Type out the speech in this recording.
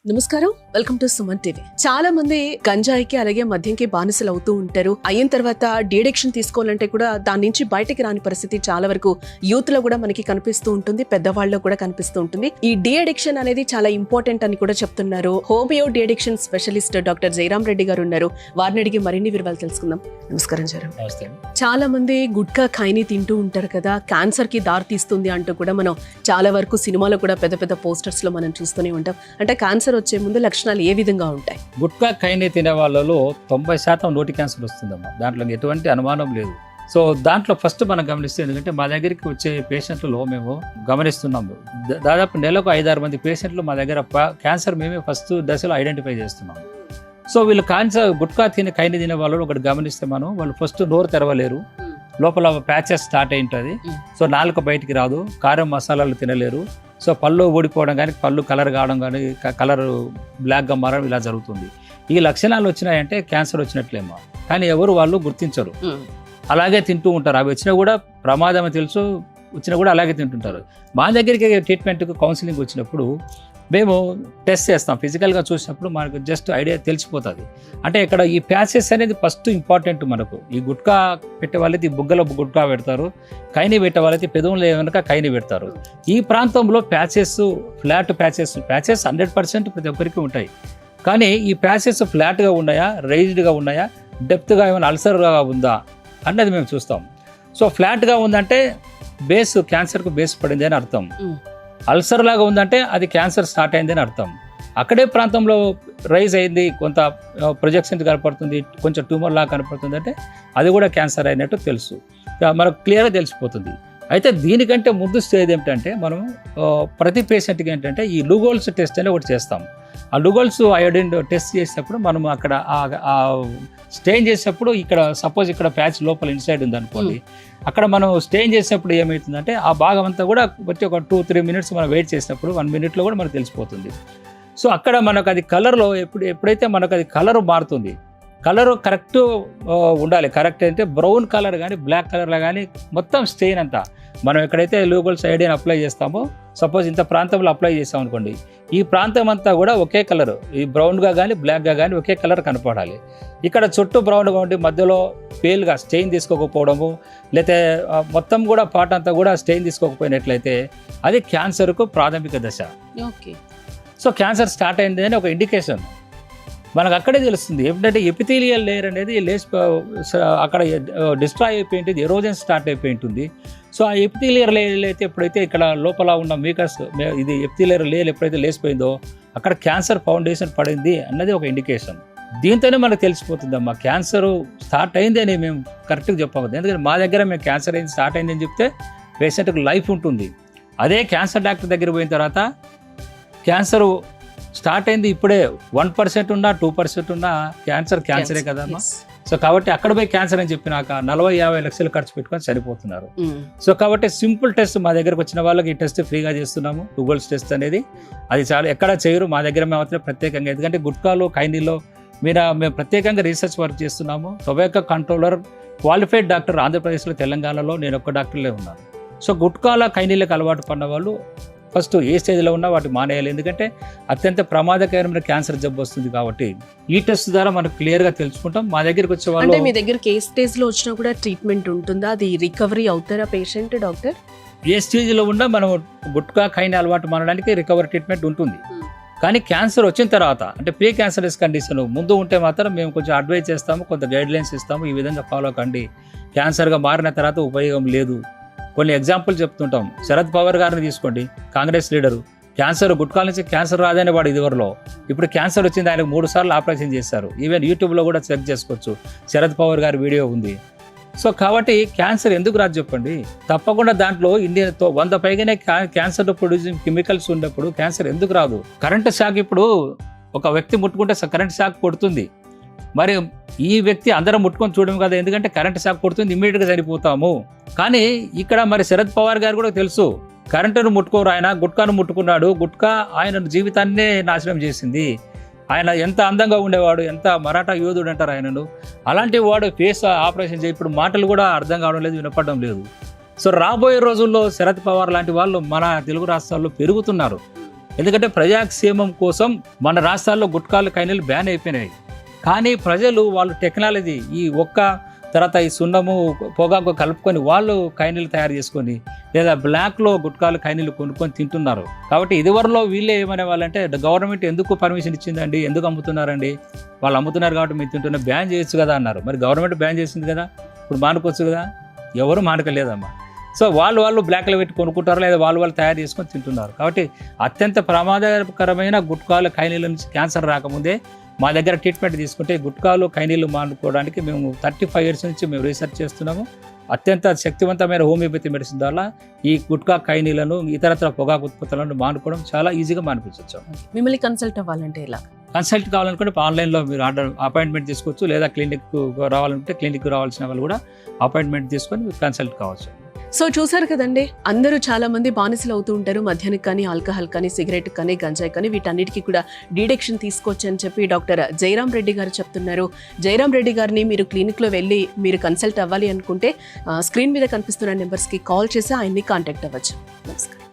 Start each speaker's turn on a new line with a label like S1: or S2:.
S1: నమస్కారం, welcome to Suman TV. చాలా మంది గంజాయికి అలాగే మద్యంకి బానిసలు అవుతూ ఉంటారు. అయిన తర్వాత డీడెక్షన్ తీసుకోవాలంటే కూడా దాని నుంచి బయటకి రాని పరిస్థితి చాలా వరకు యూత్ లో కూడా మనకి కనిపిస్తూ ఉంటుంది, పెద్దవాళ్ళలో కూడా కనిపిస్తూ ఉంటుంది. ఈ డీఅడిక్షన్ అనేది చాలా ఇంపార్టెంట్ అని కూడా చెప్తున్నారు. Homeo deaddiction specialist doctor Jayaram Reddy గారు ఉన్నారు. వారిని అడిగి మరిన్ని వివరాలు తెలుసుకుందాం. నమస్కారం జయరాం. చాలా మంది గుట్కా ఖైని తింటూ ఉంటారు కదా, క్యాన్సర్ కి దారి తీస్తుంది అంటూ కూడా మనం చాలా వరకు సినిమాలో కూడా పెద్ద పెద్ద పోస్టర్స్ లో మనం చూస్తూనే ఉంటాం. అంటే క్యాన్సర్ వచ్చే ముందు లక్షణాలు ఏ విధంగా ఉంటాయి?
S2: గుట్కా ఖైని తినే వాళ్ళలో 90% నోటి క్యాన్సర్ వస్తుందమ్మా, దాంట్లో ఎటువంటి అనుమానం లేదు. సో దాంట్లో ఫస్ట్ మనం గమనిస్తే, ఎందుకంటే మా దగ్గరికి వచ్చే పేషెంట్లలో మేము గమనిస్తున్నాము, దాదాపు నెలకు 5-6 మంది పేషెంట్లు మా దగ్గర క్యాన్సర్ మేమే ఫస్ట్ దశలో ఐడెంటిఫై చేస్తున్నాము. సో వీళ్ళు గుట్కా ఖైని తినే వాళ్ళు ఒకటి గమనిస్తే వాళ్ళు ఫస్ట్ నోరు తెరవలేరు, లోపల ప్యాచెస్ స్టార్ట్ అయి ఉంటుంది. సో నాలుక బయటికి రాదు, కారం మసాలాలు తినలేరు. సో పళ్ళు ఊడిపోవడం కానీ, పళ్ళు కలర్ కావడం కానీ, కలర్ బ్లాక్గా మారడం ఇలా జరుగుతుంది. ఈ లక్షణాలు వచ్చినాయంటే క్యాన్సర్ వచ్చినట్లేమో, కానీ వాళ్ళు గుర్తించరు, అలాగే తింటూ ఉంటారు. అవి వచ్చినా కూడా ప్రమాదం తెలుసు, వచ్చినా కూడా అలాగే తింటుంటారు. మా దగ్గరికి ట్రీట్మెంట్కి కౌన్సిలింగ్ వచ్చినప్పుడు మేము టెస్ట్ చేస్తాం. ఫిజికల్గా చూసినప్పుడు మనకు జస్ట్ ఐడియా తెలిసిపోతుంది. అంటే ఇక్కడ ఈ ప్యాచెస్ అనేది ఫస్ట్ ఇంపార్టెంట్ మనకు. ఈ గుట్కా పెట్టే వాళ్ళైతే ఈ బుగ్గలో గుట్కా పెడతారు, ఖైని పెట్టే వాళ్ళైతే పెదవులు ఏమనక ఖైని పెడతారు. ఈ ప్రాంతంలో ఫ్లాట్ ప్యాచెస్ 100% ప్రతి ఒక్కరికి ఉంటాయి. కానీ ఈ ప్యాచెస్ ఫ్లాట్గా ఉన్నాయా, రైజ్డ్గా ఉన్నాయా, డెప్త్గా ఏమైనా అల్సర్గా ఉందా అన్నది మేము చూస్తాం. సో ఫ్లాట్గా ఉందంటే క్యాన్సర్కు బేస్ పడింది అని అర్థం. అల్సర్ లాగా ఉందంటే అది క్యాన్సర్ స్టార్ట్ అయింది అని అర్థం. అక్కడే ప్రాంతంలో రైజ్ అయింది, కొంత ప్రొజెక్షన్ కనపడుతుంది, కొంచెం ట్యూమర్ లాగా కనపడుతుంది అంటే అది కూడా క్యాన్సర్ అయినట్టు తెలుసు, మనకు క్లియర్గా తెలిసిపోతుంది. అయితే దీనికంటే ముందు స్టేజ్ ఏమిటంటే, మనం ప్రతి పేషెంట్కి ఏంటంటే ఈ లూగోల్స్ టెస్ట్ అని ఒకటి చేస్తాం. ఆ లూగోల్స్ అయోడిన్ టెస్ట్ చేసేటప్పుడు మనం అక్కడ స్టెయిన్ చేసేటప్పుడు సపోజ్ ఇక్కడ ప్యాచ్ లోపల ఇన్సైడ్ ఉంది అనుకోండి, అక్కడ మనం స్టెయిన్ చేసేటప్పుడు ఏమవుతుందంటే ఆ భాగం అంతా కూడా బట్టి ఒక 2-3 మినిట్స్ మనం వెయిట్ చేసినప్పుడు 1 మినిట్లో కూడా మనకు తెలిసిపోతుంది. సో అక్కడ మనకు అది కలర్లో ఎప్పుడైతే మనకు అది కలర్ మారుతుంది, కలర్ కరెక్ట్ ఉండాలి. కరెక్ట్ అంటే బ్రౌన్ కలర్ కానీ, బ్లాక్ కలర్లో కానీ మొత్తం స్టెయిన్ అంతా మనం ఎక్కడైతే లూగోల్స్ ఐడియాని అప్లై చేస్తామో, సపోజ్ ఇంత ప్రాంతంలో అప్లై చేస్తాం అనుకోండి, ఈ ప్రాంతం అంతా కూడా ఒకే కలర్, ఈ బ్రౌన్గా కానీ బ్లాక్గా కానీ ఒకే కలర్ కనపడాలి. ఇక్కడ చుట్టూ బ్రౌన్గా ఉండి మధ్యలో పేల్గా స్టెయిన్ తీసుకోకపోవడము, లేకపోతే మొత్తం కూడా పార్ట్ అంతా కూడా స్టెయిన్ తీసుకోకపోయినట్లయితే అది క్యాన్సర్కు ప్రాథమిక దశ.
S1: ఓకే.
S2: సో క్యాన్సర్ స్టార్ట్ అయింది అని ఒక ఇండికేషన్ మనకు అక్కడే తెలుస్తుంది. ఏంటంటే ఎపిథీలియల్ లేయర్ అనేది అక్కడ డిస్ట్రాయ్ అయిపోయి ఉంటుంది, ఎరోజన్ స్టార్ట్ అయిపోయి ఉంటుంది. సో ఆ ఎపిథీలియర్ లేయర్ అయితే ఎప్పుడైతే ఇక్కడ లోపల ఉన్న మీకస్ ఇది ఎపిథీలియర్ లేయర్ ఎప్పుడైతే లేసిపోయిందో అక్కడ క్యాన్సర్ ఫౌండేషన్ పడింది అన్నది ఒక ఇండికేషన్. దీంతోనే మనకు తెలిసిపోతుందమ్మా క్యాన్సర్ స్టార్ట్ అయింది అని మేము కరెక్ట్గా చెప్పవద్దు. ఎందుకంటే మా దగ్గర మేము క్యాన్సర్ అయింది స్టార్ట్ అయింది అని చెప్తే పేషెంట్కి లైఫ్ ఉంటుంది. అదే క్యాన్సర్ డాక్టర్ దగ్గర పోయిన తర్వాత క్యాన్సర్ స్టార్ట్ అయింది ఇప్పుడే 1% ఉన్నా 2% ఉన్నా క్యాన్సరే కదమ్మా. సో కాబట్టి అక్కడ పోయి క్యాన్సర్ అని చెప్పినాక 40-50 లక్షలు ఖర్చు పెట్టుకొని చనిపోతున్నారు. సో కాబట్టి సింపుల్ టెస్ట్ మా దగ్గరకు వచ్చిన వాళ్ళకి ఈ టెస్ట్ ఫ్రీగా చేస్తున్నాము. గూగుల్స్ టెస్ట్ అనేది అది చాలా ఎక్కడ చేయరు, మా దగ్గర మేము ప్రత్యేకంగా. ఎందుకంటే గుట్కాలు ఖైనీలో మేము ప్రత్యేకంగా రీసెర్చ్ వర్క్ చేస్తున్నాము. టొబాకో కంట్రోలర్ క్వాలిఫైడ్ డాక్టర్ ఆంధ్రప్రదేశ్లో, తెలంగాణలో నేను ఒక్క డాక్టర్లే ఉన్నాను. సో గుట్కాల ఖైనీలకు అలవాటు పడిన వాళ్ళు ఫస్ట్ ఏ స్టేజ్లో ఉన్నా వాటి మానేయాలి. ఎందుకంటే అత్యంత ప్రమాదకరమైన క్యాన్సర్ జబ్బు వస్తుంది కాబట్టి ఈ టెస్ట్ ద్వారా మనకు క్లియర్గా తెలుసుకుంటాం. మా దగ్గరికి వచ్చే వాళ్ళు,
S1: మీ దగ్గరికి ఏ స్టేజ్లో వచ్చినా కూడా ట్రీట్మెంట్ ఉంటుందా? అది రికవరీ అవుతారా పేషెంట్? డాక్టర్
S2: ఏ స్టేజ్లో ఉన్నా మనం గుట్కా ఖైని అలవాటు మానడానికి రికవరీ ట్రీట్మెంట్ ఉంటుంది. కానీ క్యాన్సర్ వచ్చిన తర్వాత అంటే ప్రీ క్యాన్సరస్ కండిషన్ ముందు ఉంటే మాత్రం మేము కొంచెం అడ్వైజ్ చేస్తాము, కొంత గైడ్లైన్స్ ఇస్తాము, ఈ విధంగా ఫాలో కండి, క్యాన్సర్గా మారిన తర్వాత ఉపయోగం లేదు. కొన్ని ఎగ్జాంపుల్ చెప్తుంటాం. శరద్ పవార్ గారిని తీసుకోండి, కాంగ్రెస్ లీడరు. గుట్కాల నుంచి క్యాన్సర్ రాదని వాడు ఇదివరలో, ఇప్పుడు క్యాన్సర్ వచ్చింది, ఆయనకు 3 సార్లు ఆపరేషన్ చేశారు. ఈవెన్ యూట్యూబ్లో కూడా చెక్ చేసుకోవచ్చు, శరద్ పవార్ గారి వీడియో ఉంది. సో కాబట్టి క్యాన్సర్ ఎందుకు రాదు చెప్పండి? తప్పకుండా దాంట్లో 100 పైగానే క్యాన్సర్ ప్రొడ్యూసింగ్ కెమికల్స్ ఉన్నప్పుడు క్యాన్సర్ ఎందుకు రాదు? కరెంట్ షాక్, ఇప్పుడు ఒక వ్యక్తి ముట్టుకుంటే కరెంట్ షాక్ కొడుతుంది, మరి ఈ వ్యక్తి అందరం ముట్టుకొని చూడము కదా, ఎందుకంటే కరెంట్ షాక్ కొడుతుంది, ఇమ్మీడియట్గా చనిపోతాము. కానీ ఇక్కడ మరి శరద్ పవార్ గారు కూడా తెలుసు, కరెంటును ముట్టుకోరు, ఆయన గుట్కాను ముట్టుకున్నాడు, గుట్కా ఆయన జీవితాన్నే నాశనం చేసింది. ఆయన ఎంత అందంగా ఉండేవాడు, ఎంత మరాఠా యోధుడు అంటారు ఆయనను. అలాంటి వాడు ఫేస్ ఆపరేషన్ చేయి, ఇప్పుడు మాటలు కూడా అర్థం కావడం లేదు, వినపడడం లేదు. సో రాబోయే రోజుల్లో శరద్ పవార్ లాంటి వాళ్ళు మన తెలుగు రాష్ట్రాల్లో పెరుగుతున్నారు. ఎందుకంటే ప్రజాక్షేమం కోసం మన రాష్ట్రాల్లో గుట్కాలు కైనీలు బ్యాన్ అయిపోయినాయి. కానీ ప్రజలు వాళ్ళు టెక్నాలజీ ఈ తర్వాత ఈ సున్నము పొగాకు కలుపుకొని వాళ్ళు కైనీలు తయారు చేసుకొని లేదా బ్లాక్లో గుట్కాలు కైనీలు కొనుక్కొని తింటున్నారు. కాబట్టి ఇదివరలో వీళ్ళే ఏమనే వాళ్ళంటే గవర్నమెంట్ ఎందుకు పర్మిషన్ ఇచ్చిందండి, ఎందుకు అమ్ముతున్నారండి, వాళ్ళు అమ్ముతున్నారు కాబట్టి మీరు తింటున్న బ్యాన్ చేయొచ్చు కదా అన్నారు. మరి గవర్నమెంట్ బ్యాన్ చేసింది కదా, ఇప్పుడు మానుకోవచ్చు కదా, ఎవరు మానకలేదమ్మా. సో వాళ్ళు బ్లాక్లో పెట్టి కొనుక్కుంటారు లేదా వాళ్ళు తయారు చేసుకొని తింటున్నారు. కాబట్టి అత్యంత ప్రమాదకరమైన గుట్కాలు కైనీల నుంచి క్యాన్సర్ రాకముందే మా దగ్గర ట్రీట్మెంట్ తీసుకుంటే గుట్కాలు కైనీలు మానుకోవడానికి మేము 35 years నుంచి మేము రీసెర్చ్ చేస్తున్నాము. అత్యంత శక్తివంతమైన హోమియోపతి మెడిసిన్ ద్వారా ఈ గుట్కా కైనీలను ఇతరత్ర పొగాకు ఉత్పత్తులను మానుకోవడం చాలా ఈజీగా మానిపించవచ్చు.
S1: మిమ్మల్ని కన్సల్ట్ అవ్వాలంటే ఎలా?
S2: కన్సల్ట్ కావాలనుకుంటే ఆన్లైన్లో మీరు అపాయింట్మెంట్ తీసుకోవచ్చు, లేదా క్లినిక్ రావాలంటే క్లినిక్ రావాల్సిన వాళ్ళు కూడా అపాయింట్మెంట్ తీసుకొని మీరు కన్సల్ట్ కావచ్చు.
S1: సో చూసారు కదండి, అందరూ చాలా మంది బానిసలు అవుతూ ఉంటారు. మద్యానికి కానీ, ఆల్కహాల్ కానీ, సిగరెట్ కానీ, గంజాయి కానీ, వీటన్నిటికీ కూడా డీడెక్షన్ తీసుకోవచ్చు అని చెప్పి డాక్టర్ జయరాం రెడ్డి గారు చెప్తున్నారు. జయరాం రెడ్డి గారిని మీరు క్లినిక్లో వెళ్ళి మీరు కన్సల్ట్ అవ్వాలి అనుకుంటే స్క్రీన్ మీద కనిపిస్తున్న నెంబర్స్కి కాల్ చేసి ఆయన్ని కాంటాక్ట్ అవ్వచ్చు. నమస్కారం.